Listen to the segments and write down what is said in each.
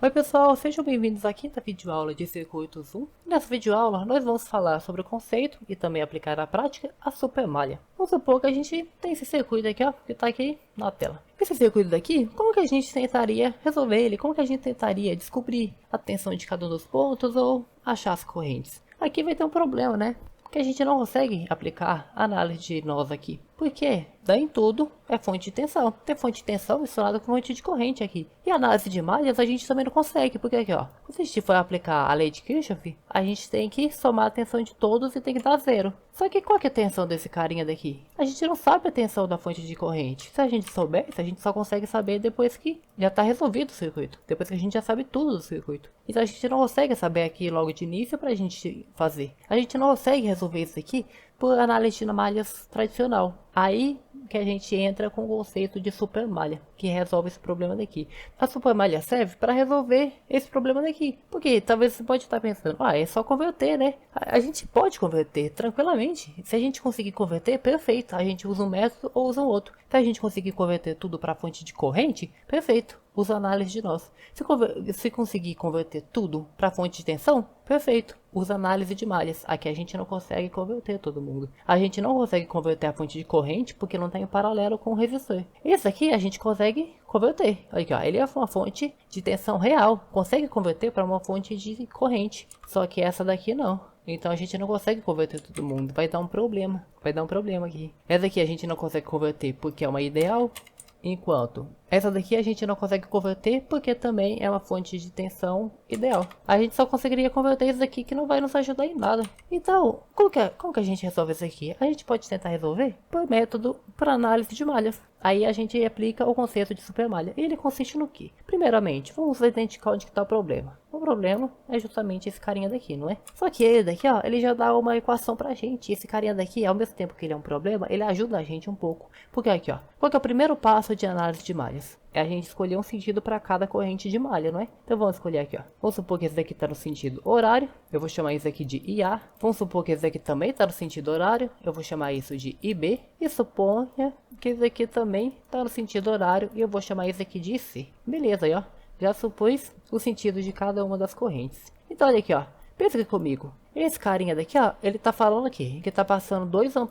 Oi pessoal, sejam bem-vindos à quinta videoaula de Circuitos 1. Nessa videoaula nós vamos falar sobre o conceito e também aplicar à prática a supermalha. Vamos supor que a gente tem esse circuito aqui, ó, que está aqui na tela. Esse circuito daqui, como que a gente tentaria resolver ele? Como que a gente tentaria descobrir a tensão de cada um dos pontos ou achar as correntes? Aqui vai ter um problema, né? Que a gente não consegue aplicar a análise de nós aqui. Porque daí em tudo é fonte de tensão. Tem fonte de tensão misturada com fonte de corrente aqui. E a análise de malhas a gente também não consegue. Porque aqui, ó, se a gente for aplicar a lei de Kirchhoff, a gente tem que somar a tensão de todos e tem que dar zero. Só que qual que é a tensão desse carinha daqui? A gente não sabe a tensão da fonte de corrente. Se a gente soubesse, a gente só consegue saber depois que já está resolvido o circuito. Depois que a gente já sabe tudo do circuito. Então a gente não consegue saber aqui logo de início para a gente fazer. A gente não consegue resolver isso aqui por análise de malhas tradicional. Aí que a gente entra com o conceito de supermalha, que resolve esse problema daqui. A supermalha serve para resolver esse problema daqui. Porque talvez você pode estar pensando, é só converter, né? A gente pode converter tranquilamente. Se a gente conseguir converter, perfeito. A gente usa um método ou usa um outro. Se a gente conseguir converter tudo para fonte de corrente, perfeito. Usa análise de nós. Se conseguir converter tudo para fonte de tensão, perfeito. Usa análise de malhas. Aqui a gente não consegue converter todo mundo. A gente não consegue converter a fonte de corrente porque não tem paralelo com o resistor. Esse aqui a gente consegue converter. Aqui, ó, ele é uma fonte de tensão real. Consegue converter para uma fonte de corrente. Só que essa daqui não. Então a gente não consegue converter todo mundo. Vai dar um problema. Vai dar um problema aqui. Essa aqui a gente não consegue converter porque é uma ideal. Enquanto essa daqui a gente não consegue converter porque também é uma fonte de tensão ideal. A gente só conseguiria converter isso aqui que não vai nos ajudar em nada. Então, como que a gente resolve isso aqui? A gente pode tentar resolver por método para análise de malhas. Aí a gente aplica o conceito de supermalha. Ele consiste no quê? Primeiramente, vamos identificar onde está o problema. O problema é justamente esse carinha daqui, não é? Só que ele daqui, ó, ele já dá uma equação pra gente. Esse carinha daqui, ao mesmo tempo que ele é um problema, ele ajuda a gente um pouco. Porque aqui, ó, qual que é o primeiro passo de análise de malhas? É a gente escolher um sentido para cada corrente de malha, não é? Então vamos escolher aqui, ó. Vamos supor que esse daqui está no sentido horário. Eu vou chamar isso aqui de IA. Vamos supor que esse daqui também está no sentido horário. Eu vou chamar isso de IB. E suponha que esse aqui também está no sentido horário. E eu vou chamar isso aqui de IC. Beleza, aí, ó. Já supus o sentido de cada uma das correntes. Então olha aqui, ó. Pensa aqui comigo. Esse carinha daqui, ó, ele tá falando aqui que tá passando 2 A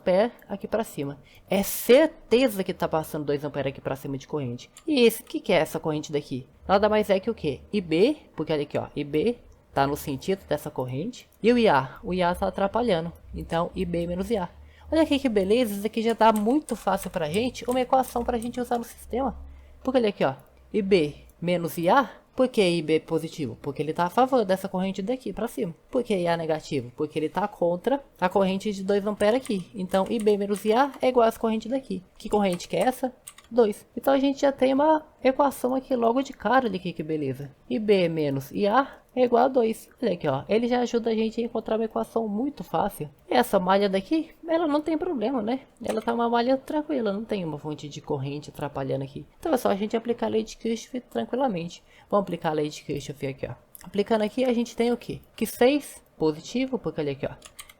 aqui pra cima. É certeza que tá passando 2 A aqui pra cima de corrente. E esse, o que é essa corrente daqui? Nada mais é que o quê? IB, porque olha aqui, ó, IB tá no sentido dessa corrente. E o IA tá atrapalhando. Então, IB menos IA. Olha aqui que beleza, isso aqui já dá muito fácil pra gente, uma equação pra gente usar no sistema. Porque olha aqui, ó, IB menos IA. Por que IB positivo? Porque ele está a favor dessa corrente daqui para cima. Por que IA negativo? Porque ele está contra a corrente de 2 A aqui. Então, IB menos IA é igual a essa corrente daqui. Que corrente que é essa? 2. Então, a gente já tem uma equação aqui logo de cara. Olha aqui que beleza. IB menos IA é igual a 2. Olha aqui, ó. Ele já ajuda a gente a encontrar uma equação muito fácil. Essa malha daqui, ela não tem problema, né? Ela tá uma malha tranquila, não tem uma fonte de corrente atrapalhando aqui. Então é só a gente aplicar a lei de Kirchhoff tranquilamente. Vamos aplicar a lei de Kirchhoff aqui, ó. Aplicando aqui, a gente tem o quê? Que 6 positivo, porque olha aqui, ó.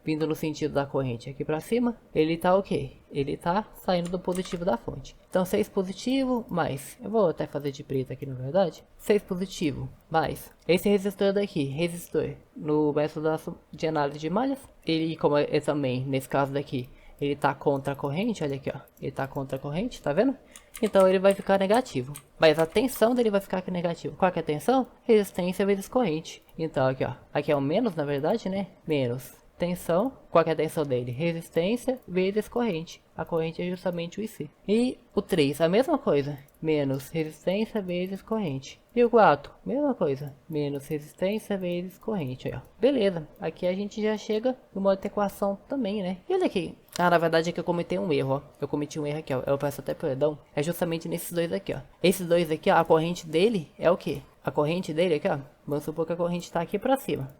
Vindo no sentido da corrente aqui para cima, ele tá o quê? Ele tá saindo do positivo da fonte. Então 6 positivo mais, eu vou até fazer de preto aqui na verdade. 6 positivo mais esse resistor daqui, resistor no método de análise de malhas. Ele, como é também nesse caso daqui, ele tá contra a corrente, olha aqui, ó. Ele tá contra a corrente, tá vendo? Então ele vai ficar negativo. Mas a tensão dele vai ficar aqui negativo. Qual que é a tensão? Resistência vezes corrente. Então aqui, ó. Aqui é o menos, na verdade, né? Menos tensão. Qual que é a tensão dele? Resistência vezes corrente. A corrente é justamente o IC. E o 3, a mesma coisa. Menos resistência vezes corrente. E o 4, mesma coisa. Menos resistência vezes corrente. Aí, ó. Beleza. Aqui a gente já chega numa outra equação também, né? E olha aqui. Na verdade é que eu cometi um erro, ó. Eu cometi um erro aqui, ó. Eu peço até perdão. É justamente nesses dois aqui, ó. Esses dois aqui, ó. A corrente dele é o quê? A corrente dele aqui, ó. Vamos supor que a corrente tá aqui pra cima.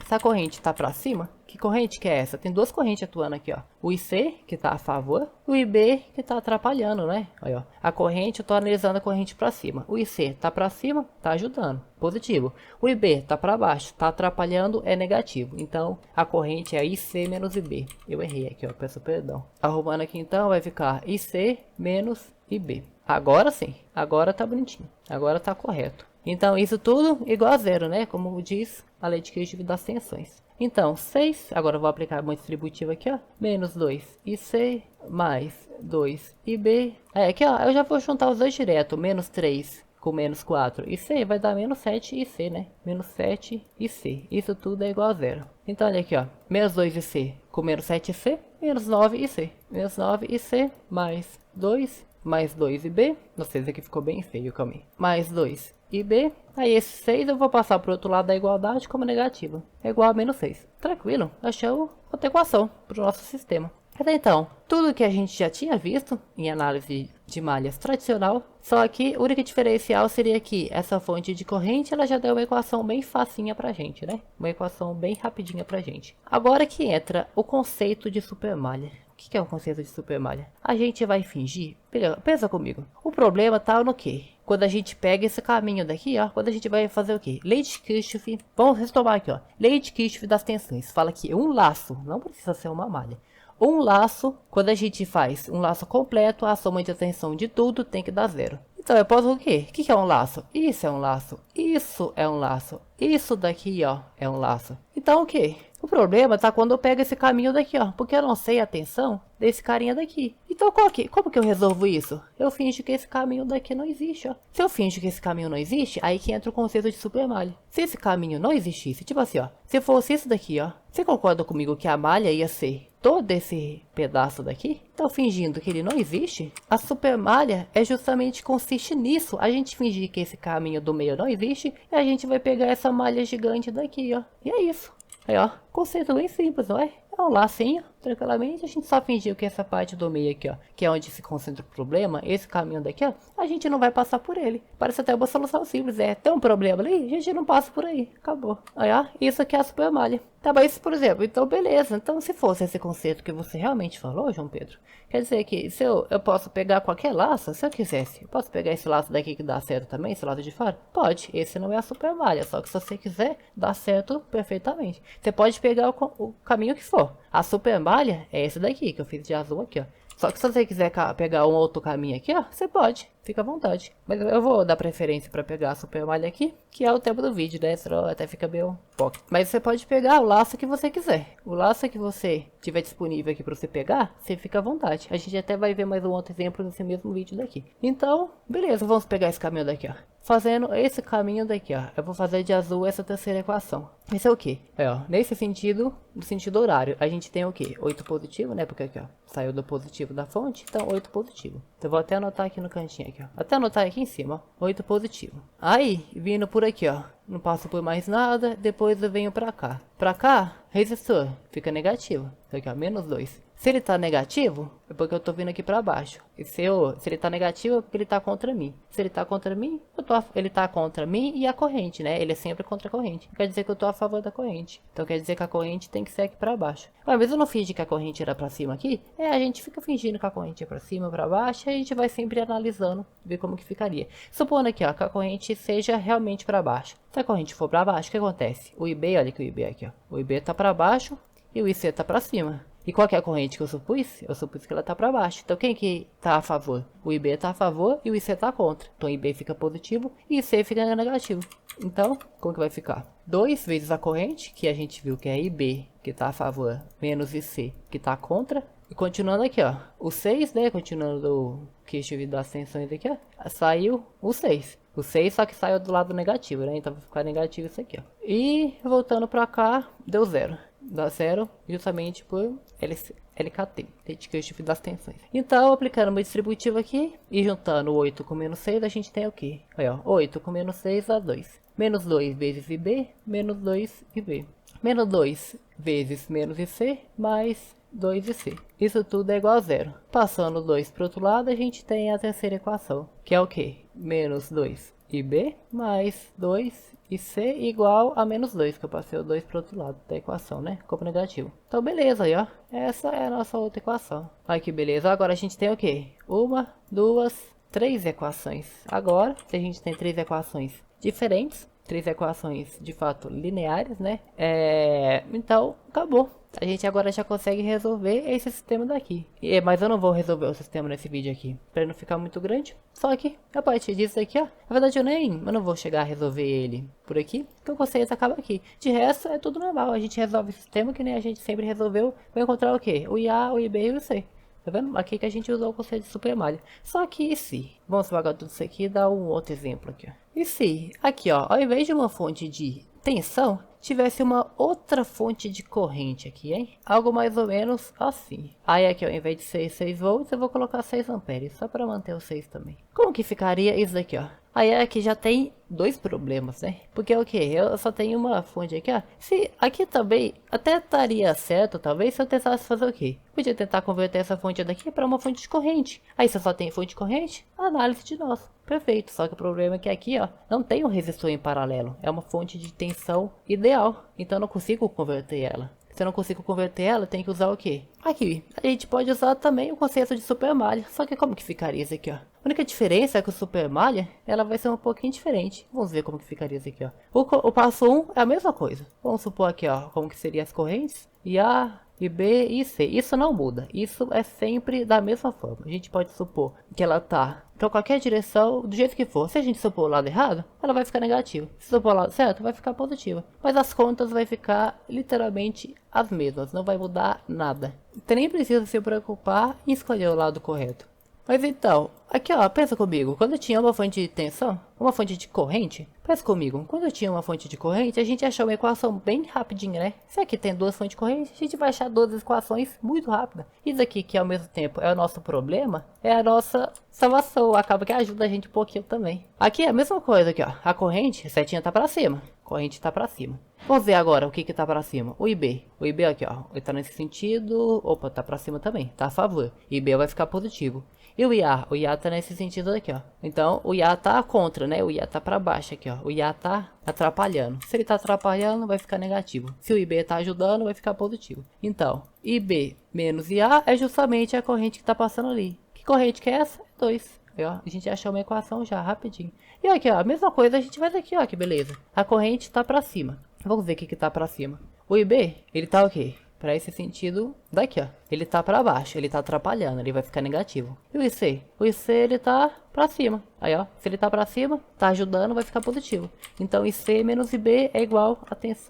Se a corrente está para cima, que corrente que é essa? Tem duas correntes atuando aqui, ó. O IC, que está a favor, e o IB, que está atrapalhando, né? Aí, ó. A corrente, eu estou analisando a corrente para cima. O IC está para cima, está ajudando, positivo. O IB está para baixo, está atrapalhando, é negativo. Então, a corrente é IC menos IB. Eu errei aqui, ó, peço perdão. Arrumando aqui, então, vai ficar IC menos IB. Agora sim, agora tá bonitinho. Agora tá correto. Então, isso tudo igual a zero, né? Como diz a lei de Kirchhoff das tensões. Então, 6, agora eu vou aplicar uma distributiva aqui, ó. Menos 2ic mais 2ib. Aqui, ó, eu já vou juntar os dois direto. Menos 3 com menos 4ic vai dar menos 7ic, né? Menos 7ic. Isso tudo é igual a zero. Então, olha aqui, ó. Menos 2ic com menos 7ic, menos 9ic. Menos 9ic mais 2 mais 2ib. Nossa, esse aqui ficou bem feio, calma aí. Mais 2ib. Aí esse 6 eu vou passar para o outro lado da igualdade como negativa. É igual a menos 6. Tranquilo, achei outra equação para o nosso sistema. Até então, tudo que a gente já tinha visto em análise de malhas tradicional, só que o único diferencial seria que essa fonte de corrente ela já deu uma equação bem facinha pra gente, né? Uma equação bem rapidinha pra gente. Agora que entra o conceito de supermalha. O que é o conceito de supermalha? A gente vai fingir, pensa comigo, o problema tá no quê? Quando a gente pega esse caminho daqui, ó, quando a gente vai fazer o quê? Lei de Kirchhoff, vamos retomar aqui, ó. Lei de Kirchhoff das tensões, fala que um laço, não precisa ser uma malha. Um laço, quando a gente faz um laço completo, a soma de tensão de tudo tem que dar zero. Então eu posso o quê? O que é um laço? Isso é um laço. Isso é um laço. Isso daqui, ó, é um laço. Então o quê? O problema tá quando eu pego esse caminho daqui, ó, porque eu não sei a tensão desse carinha daqui. Então como que eu resolvo isso? Eu finjo que esse caminho daqui não existe, ó. Se eu finjo que esse caminho não existe, aí que entra o conceito de supermalha. Se esse caminho não existisse, tipo assim, ó, se fosse isso daqui, ó, você concorda comigo que a malha ia ser todo esse pedaço daqui? Então, fingindo que ele não existe, a supermalha justamente consiste nisso. A gente fingir que esse caminho do meio não existe e a gente vai pegar essa malha gigante daqui, ó. E é isso. Aí, ó, conceito bem simples, não é? É um lacinho, tranquilamente, a gente só fingiu que essa parte do meio aqui, ó, que é onde se concentra o problema, esse caminho daqui, ó, a gente não vai passar por ele. Parece até uma solução simples, tem um problema ali, a gente não passa por aí, acabou. Aí, ó, isso aqui é a supermalha. Tá, mas, por exemplo, então beleza, então se fosse esse conceito que você realmente falou, João Pedro, quer dizer que se eu posso pegar qualquer laço, se eu quisesse, eu posso pegar esse laço daqui que dá certo também, esse lado de fora? Pode, esse não é a supermalha, só que se você quiser, dá certo perfeitamente. Você pode pegar o caminho que for. A supermalha é esse daqui, que eu fiz de azul aqui, ó. Só que se você quiser pegar um outro caminho aqui, ó, você pode, fica à vontade. Mas eu vou dar preferência para pegar a supermalha aqui, que é o tempo do vídeo, né? Senão até fica meio pouco. Mas você pode pegar o laço que você quiser. O laço que você tiver disponível aqui para você pegar, você fica à vontade. A gente até vai ver mais um outro exemplo nesse mesmo vídeo daqui. Então, beleza, vamos pegar esse caminho daqui, ó. Fazendo esse caminho daqui, ó. Eu vou fazer de azul essa terceira equação. Esse é o quê? Ó, nesse sentido, no sentido horário, a gente tem o quê? 8 positivo, né? Porque aqui, ó, saiu do positivo da fonte, então 8 positivo. Então eu vou até anotar aqui no cantinho aqui, ó. Até anotar aqui em cima, ó. 8 positivo. Aí, vindo por aqui, ó. Não passo por mais nada, depois eu venho pra cá. Pra cá, resistor, fica negativo. Então aqui, ó, menos 2. Se ele tá negativo, é porque eu tô vindo aqui pra baixo. E se ele tá negativo, é porque ele tá contra mim. Se ele tá contra mim, ele tá contra mim e a corrente, né? Ele é sempre contra a corrente. Quer dizer que eu tô a favor da corrente. Então quer dizer que a corrente tem que ser aqui pra baixo. Mas eu não finge que a corrente era pra cima aqui. A gente fica fingindo que a corrente é pra cima, pra baixo. E a gente vai sempre analisando, ver como que ficaria. Supondo aqui, ó, que a corrente seja realmente pra baixo. Se a corrente for pra baixo, o que acontece? O IB, olha que o IB aqui, ó. O IB tá pra baixo e o IC tá pra cima. E qual que é a corrente que eu supus? Eu supus que ela tá para baixo. Então quem que tá a favor? O IB tá a favor e o IC tá contra. Então IB fica positivo e IC fica negativo. Então, como que vai ficar? 2 vezes a corrente, que a gente viu que é IB, que tá a favor, menos IC, que tá contra. E continuando aqui, ó. O 6, né? Continuando do Kirchhoff das tensões aqui, ó. Saiu o 6. O 6 só que saiu do lado negativo, né? Então vai ficar negativo isso aqui, ó. E voltando pra cá, deu 0. Dá 0 justamente por LKT, lei de Kirchhoff das tensões. Então, aplicando uma distributiva aqui e juntando 8 com menos 6, a gente tem o quê? Aí, ó, 8 com menos 6 dá 2. Menos 2 vezes IB, menos 2 IB. Menos 2 vezes menos IC, mais 2IC. Isso tudo é igual a 0. Passando 2 para o outro lado, a gente tem a terceira equação, que é o quê? Menos 2IB mais 2IC igual a menos 2, que eu passei o 2 para o outro lado da equação, né? Como negativo. Então, beleza aí, ó. Essa é a nossa outra equação. Olha que beleza. Agora a gente tem o quê? 1, 2, 3 equações. Agora, se a gente tem 3 equações diferentes, três equações de fato lineares, né? Então, acabou. A gente agora já consegue resolver esse sistema daqui. Mas eu não vou resolver o sistema nesse vídeo aqui, para não ficar muito grande. Só que, a partir disso aqui, ó, na verdade eu não vou chegar a resolver ele por aqui, porque o conceito acaba aqui. De resto, é tudo normal. A gente resolve o sistema que nem a gente sempre resolveu. Vai encontrar o quê? O IA, o IB e o C. Tá vendo? Aqui que a gente usou o conceito de supermalha. Só que e se? Vamos apagar tudo isso aqui e dar um outro exemplo aqui, ó. E se, aqui ó, ao invés de uma fonte de tensão, tivesse uma outra fonte de corrente aqui, hein? Algo mais ou menos assim. Aí aqui, ó, ao invés de ser 6 volts, eu vou colocar 6 amperes, só para manter o 6 também. Como que ficaria isso daqui, ó? Aí aqui já tem dois problemas, né? Porque o que? Eu só tenho uma fonte aqui, ó. Se aqui também até estaria certo, talvez, se eu tentasse fazer o quê? Podia tentar converter essa fonte daqui para uma fonte de corrente. Aí se eu só tenho fonte de corrente, análise de nós. Perfeito, só que o problema é que aqui, ó, não tem um resistor em paralelo. É uma fonte de tensão ideal, então eu não consigo converter ela. Se eu não consigo converter ela, tem que usar o quê? Aqui, a gente pode usar também o conceito de supermalha. Só que como que ficaria isso aqui, ó? A única diferença é que o supermalha, ela vai ser um pouquinho diferente. Vamos ver como que ficaria isso aqui, ó. O passo 1 é a mesma coisa. Vamos supor aqui, ó, como que seriam as correntes. E A, e B e C. Isso não muda. Isso é sempre da mesma forma. A gente pode supor que ela tá para qualquer direção, do jeito que for. Se a gente supor o lado errado, ela vai ficar negativa. Se supor o lado certo, vai ficar positiva. Mas as contas vai ficar literalmente as mesmas. Não vai mudar nada. Você nem precisa se preocupar em escolher o lado correto. Mas então, aqui ó, pensa comigo, quando eu tinha uma fonte de tensão, uma fonte de corrente, pensa comigo, quando eu tinha uma fonte de corrente, a gente achou uma equação bem rapidinha, né? Se aqui tem duas fontes de corrente, a gente vai achar duas equações muito rápidas. Isso aqui que ao mesmo tempo é o nosso problema, é a nossa salvação, acaba que ajuda a gente um pouquinho também. Aqui é a mesma coisa aqui ó, a corrente, a setinha tá pra cima, a corrente tá pra cima. Vamos ver agora o que que tá pra cima. O IB. O IB aqui, ó. Ele tá nesse sentido. Opa, tá pra cima também. Tá a favor. IB vai ficar positivo. E o IA? O IA tá nesse sentido aqui, ó. Então, o IA tá contra, né? O IA tá pra baixo aqui, ó. O IA tá atrapalhando. Se ele tá atrapalhando, vai ficar negativo. Se o IB tá ajudando, vai ficar positivo. Então, IB menos IA é justamente a corrente que tá passando ali. Que corrente que é essa? 2. Aí, ó, a gente achou uma equação já, rapidinho. E aqui, ó, a mesma coisa a gente faz aqui, ó, que beleza. A corrente tá pra cima. Vamos ver o que tá pra cima. O IB, ele tá o quê? Pra esse sentido daqui, ó. Ele tá pra baixo, ele tá atrapalhando, ele vai ficar negativo. E o IC? O IC, ele tá pra cima. Aí, ó, se ele tá pra cima, tá ajudando, vai ficar positivo. Então, IC menos IB é igual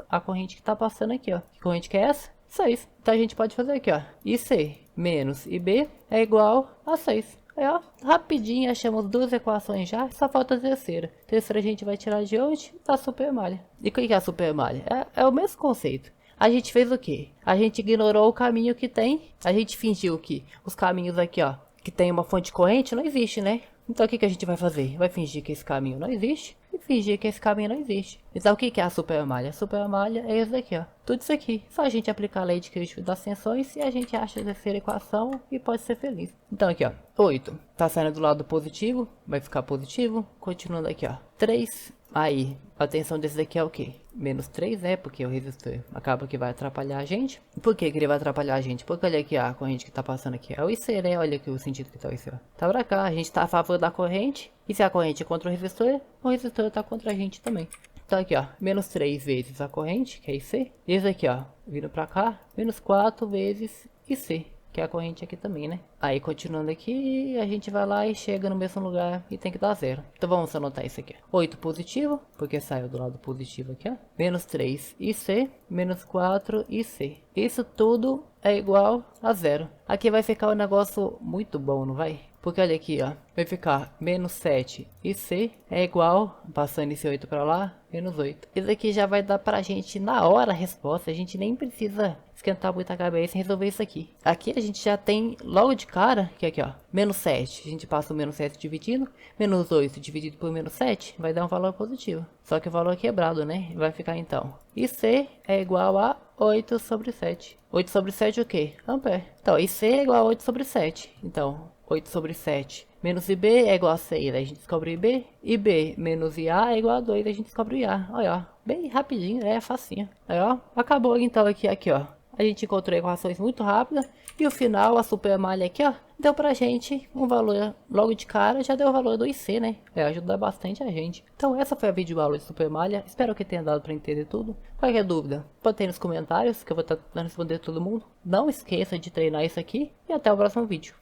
a corrente que tá passando aqui, ó. Que corrente que é essa? 6. Então, a gente pode fazer aqui, ó. IC menos IB é igual a 6. Aí, ó, rapidinho achamos duas equações já, só falta a terceira. A terceira a gente vai tirar de onde? Da supermalha. E o que é a supermalha? É o mesmo conceito. A gente fez o quê? A gente ignorou o caminho que tem. A gente fingiu que os caminhos aqui, ó, que tem uma fonte corrente, não existe, né? Então o que a gente vai fazer? Vai fingir que esse caminho não existe e fingir que esse caminho não existe. Então o que é a supermalha? A supermalha é isso daqui, ó. Tudo isso aqui. Só a gente aplicar a lei de Kirchhoff das tensões e a gente acha a terceira equação e pode ser feliz. Então aqui, ó. 8. Tá saindo do lado positivo. Vai ficar positivo. Continuando aqui, ó. 3. Aí, a tensão desse daqui é o quê? Menos 3, né? Porque o resistor acaba que vai atrapalhar a gente. Por que ele vai atrapalhar a gente? Porque olha aqui a corrente que tá passando aqui. É o IC, né? Olha aqui o sentido que tá o IC, ó. Tá pra cá. A gente tá a favor da corrente. E se a corrente é contra o resistor tá contra a gente também. Então aqui, ó. Menos 3 vezes a corrente, que é IC. E esse aqui, ó. Vindo pra cá. Menos 4 vezes IC. Que é a corrente aqui também, né? Aí, continuando aqui, a gente vai lá e chega no mesmo lugar e tem que dar 0. Então, vamos anotar isso aqui. 8 positivo, porque saiu do lado positivo aqui, ó. Menos 3 IC, menos 4 IC. Isso tudo é igual a 0. Aqui vai ficar um negócio muito bom, não vai? Porque olha aqui, ó. Vai ficar menos 7 IC é igual, passando esse 8 para lá, menos 8. Isso aqui já vai dar pra gente na hora a resposta. A gente nem precisa esquentar muito a cabeça e resolver isso aqui. Aqui a gente já tem logo de cara, que aqui ó, menos 7. A gente passa o menos 7 dividindo, menos 8 dividido por menos 7 vai dar um valor positivo. Só que o valor é quebrado, né? Vai ficar então, IC é igual a 8 sobre 7. 8 sobre 7 o quê? Ampere. Então, IC é igual a 8 sobre 7. Então, 8 sobre 7 menos IB é igual a 6, aí a gente descobre IB. IB menos IA é igual a 2, aí a gente descobre IA. Olha, ó, bem rapidinho, é facinho. Aí, ó, acabou então aqui, ó. a gente encontrou equações muito rápidas. E o final, a super malha aqui, ó, deu pra gente um valor, logo de cara, já deu o valor do IC, né? Ajuda bastante a gente. Então essa foi a videoaula de super malha. Espero que tenha dado pra entender tudo. Qualquer dúvida, pode ter nos comentários, que eu vou estar tentando responder todo mundo. Não esqueça de treinar isso aqui e até o próximo vídeo.